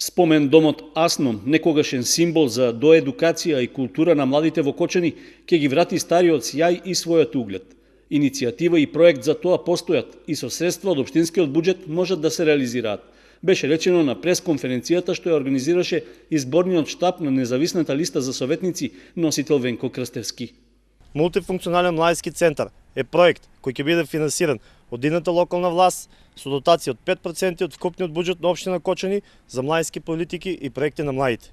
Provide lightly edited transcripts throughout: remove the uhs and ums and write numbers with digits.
Спомен домот Асном, некогашен символ за доедукација и култура на младите во Кочани, ќе ги врати стариот сјај и својот углед. Иницијатива и проект за тоа постојат и со средства од општинскиот буџет можат да се реализираат. Беше речено на пресконференцијата што ја организираше изборниот штаб на независната листа за советници, носител Венко Крстевски. Мултифункционален младински центар е проект кој ќе биде финансиран од едната локална власт со дотација од 5% од вкупниот буџет на општина Кочани за младински политики и проекти на младите.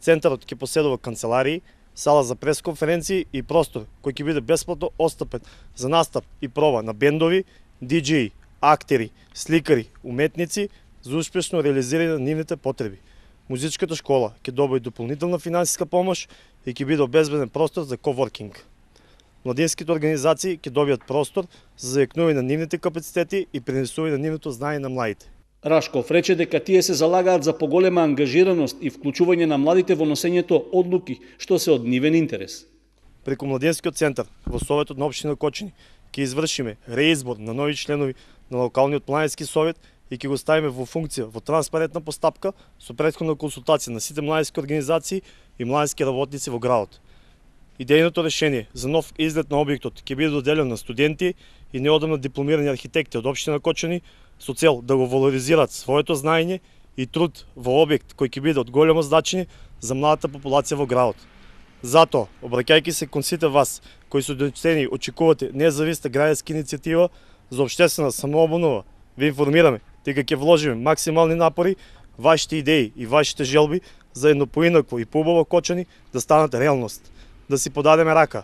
Центарот ќе поседува канцеларии, сала за пресконференции и простор кој ќе биде бесплатно отстапен за настап и проба на бендови, диџеи, актери, сликари, уметници за успешно реализирање на нивните потреби. Музичката школа ќе добие дополнителна финансиска помош и ќе биде обезбеден простор за коворкинг. Младинските организации ќе добијат простор за зајакнување на нивните капацитети и пренесување на нивното знаење на младите. Рашков рече дека тие се залагаат за поголема ангажираност и вклучување на младите во носењето одлуки, што се од нивен интерес. Преку Младинскиот центар во Советот на општина Кочани ќе извршиме реизбор на нови членови на локалниот младински совет и ќе го ставиме во функција во транспарентна постапка со претходна консултација на сите младински организации и младински работници во градот. Идејното решение за нов изглед на објектот ќе биде доделен на студенти и неодамна дипломирани архитекти од општина Кочани со цел да го валоризираат своето знаење и труд во објект кој ќе биде од големо значење за младата популација во градот. Затоа, обраќајќи се кон сите вас кои со доцени очекувате независна граѓанска иницијатива за општествена самообнова, ви информираме дека ќе вложиме максимални напори вашите идеи и вашите желби за едно поинакво и поубаво Кочани да станат реалност. Да си подадеме рака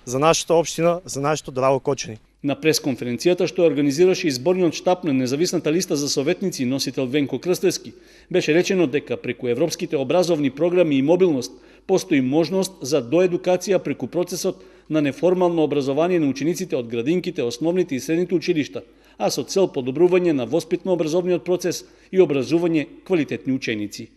за нашата општина, за нашето драго Кочани. На пресконференцијата што организираше изборниот штаб на независната листа за советници, носител Венко Крстевски, беше речено дека преку европските образовни програми и мобилност постои можност за доедукација преку процесот на неформално образование на учениците од градинките, основните и средните училишта, а со цел подобрување на воспитно-образовниот процес и образување квалитетни ученици.